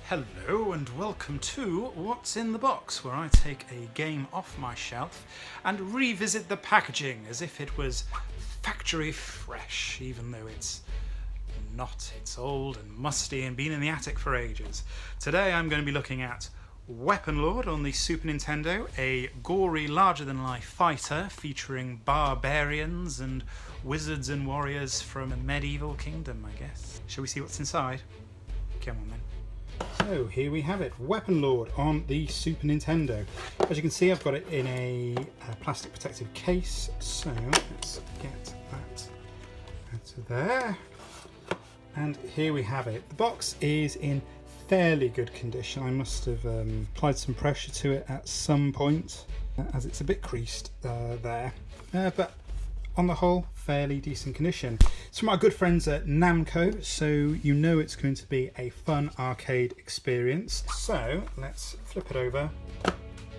Hello and welcome to What's in the Box, where I take a game off my shelf and revisit the packaging as if it was factory fresh, even though it's not. It's old and musty and been in the attic for ages. Today I'm going to be looking at Weaponlord on the Super Nintendo, a gory, larger-than-life fighter featuring barbarians and wizards and warriors from a medieval kingdom, I guess. Shall we see what's inside? Come on then. So here we have it, Weaponlord on the Super Nintendo. As you can see, I've got it in a plastic protective case, so let's get that out of there. And here we have it. The box is in fairly good condition. I must have applied some pressure to it at some point, as it's a bit creased there. But on the whole, fairly decent condition. It's from our good friends at Namco, so you know it's going to be a fun arcade experience. So let's flip it over,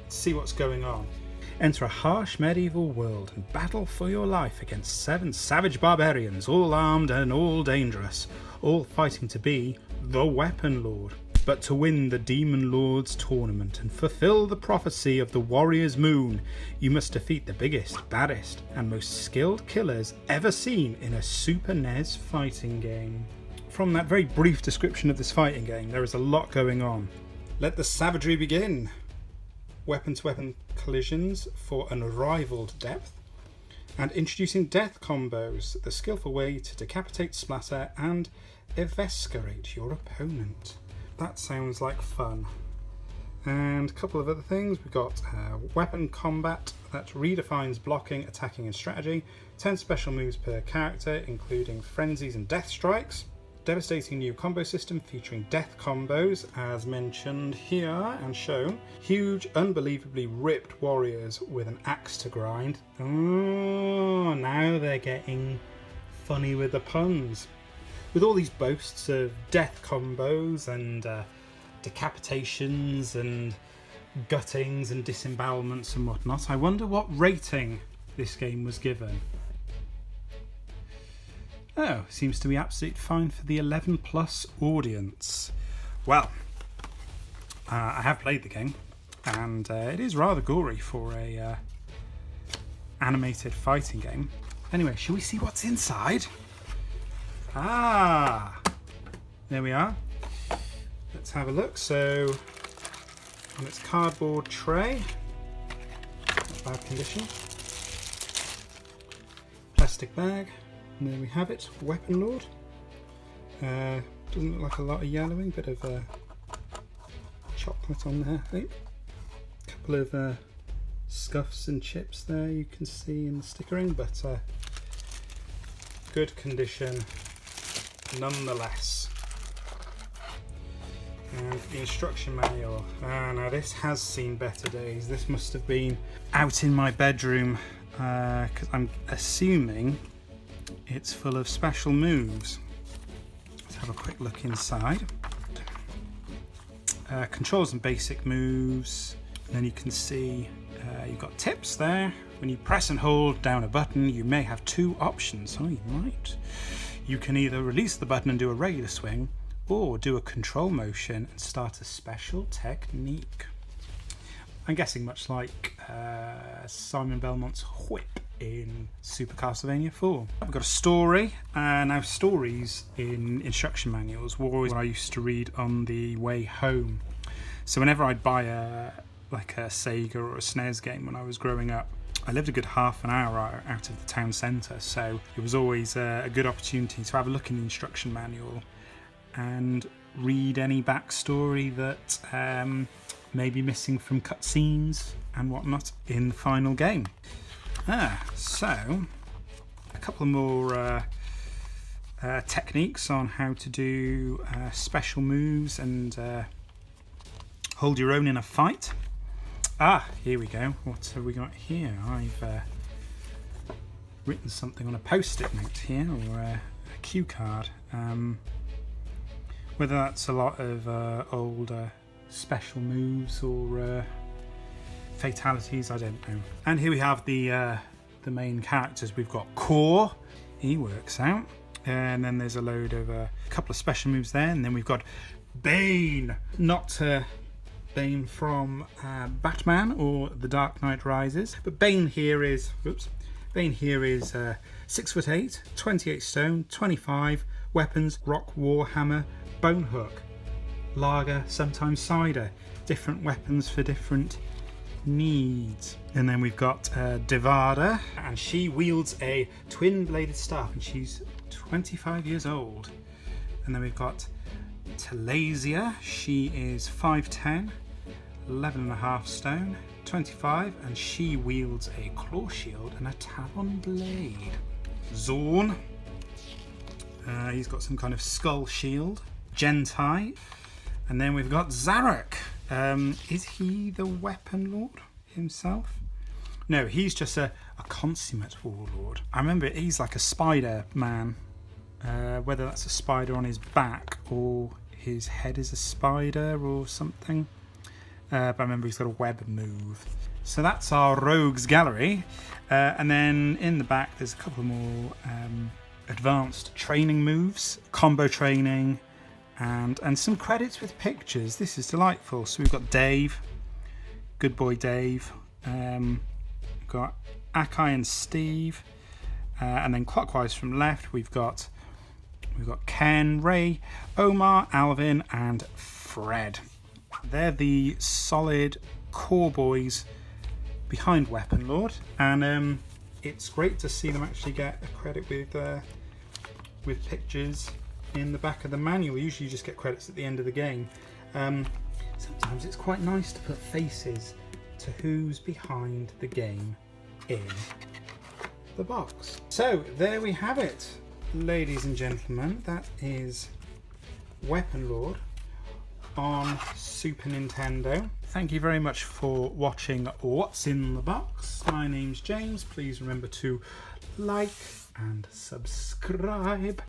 see what's going on. Enter a harsh medieval world and battle for your life against 7 savage barbarians, all armed and all dangerous, all fighting to be the Weaponlord. But to win the Demon Lord's tournament and fulfill the prophecy of the Warrior's Moon, you must defeat the biggest, baddest, and most skilled killers ever seen in a Super NES fighting game. From that very brief description of this fighting game, there is a lot going on. Let the savagery begin. Weapon-to-weapon collisions for an unrivaled depth, and introducing death combos, the skillful way to decapitate, splatter, and eviscerate your opponent. That sounds like fun. And a couple of other things. We've got weapon combat that redefines blocking, attacking and strategy. 10 special moves per character, including frenzies and death strikes. Devastating new combo system featuring death combos, as mentioned here and shown. Huge, unbelievably ripped warriors with an axe to grind. Oh, now they're getting funny with the puns. With all these boasts of death combos and decapitations and guttings and disembowelments and whatnot, I wonder what rating this game was given. Oh, seems to be absolutely fine for the 11 plus audience. Well, I have played the game, and it is rather gory for a animated fighting game. Anyway, shall we see what's inside? Ah, there we are. Let's have a look. So, on its cardboard tray, not bad condition. Plastic bag, and there we have it, Weaponlord. Doesn't look like a lot of yellowing, bit of chocolate on there, I think. A couple of scuffs and chips there you can see in the stickering, but good condition nonetheless. And the instruction manual. Now this has seen better days. This must have been out in my bedroom, because I'm assuming it's full of special moves. Let's have a quick look inside. Controls and basic moves. And then you can see you've got tips there. When you press and hold down a button, you may have 2 options. Oh, you might. You can either release the button and do a regular swing, or do a control motion and start a special technique. I'm guessing much like Simon Belmont's whip in Super Castlevania 4. I've got a story, and now stories in instruction manuals were always what I used to read on the way home. So whenever I'd buy a Sega or a SNES game when I was growing up, I lived a good half an hour out of the town centre, so it was always a good opportunity to have a look in the instruction manual and read any backstory that may be missing from cutscenes and whatnot in the final game. So a couple more techniques on how to do special moves and hold your own in a fight. Here we go. What have we got here? I've written something on a post-it note here, or a cue card. Whether that's a lot of old special moves or fatalities, I don't know. And here we have the main characters. We've got Core. He works out. And then there's a load of a couple of special moves there. And then we've got Bane. Not Bane from Batman or The Dark Knight Rises, but Bane here is 6'8", 28 stone, 25, weapons, rock, warhammer, bone hook, lager, sometimes cider, different weapons for different needs. And then we've got Devada, and she wields a twin-bladed staff, and she's 25 years old. And then we've got Telesia, she is 5'10", 11.5 stone, 25, and she wields a claw shield and a talon blade. Zorn, he's got some kind of skull shield. Gentai, and then we've got Zarek. Is he the Weaponlord himself? No, he's just a consummate warlord. I remember he's like a spider man, whether that's a spider on his back or his head is a spider or something. But I remember he's got a web move. So that's our rogues gallery. And then in the back there's a couple more advanced training moves, combo training, and some credits with pictures. This is delightful. So we've got Dave, good boy Dave. We've got Akai and Steve. And then clockwise from left we've got Ken, Ray, Omar, Alvin, and Fred. They're the solid core boys behind Weaponlord, and it's great to see them actually get a credit with pictures in the back of the manual. Usually you just get credits at the end of the game. Sometimes it's quite nice to put faces to who's behind the game in the box. So there we have it, ladies and gentlemen. That is Weaponlord on Super Nintendo. Thank you very much for watching What's in the Box. My name's James. Please remember to like and subscribe.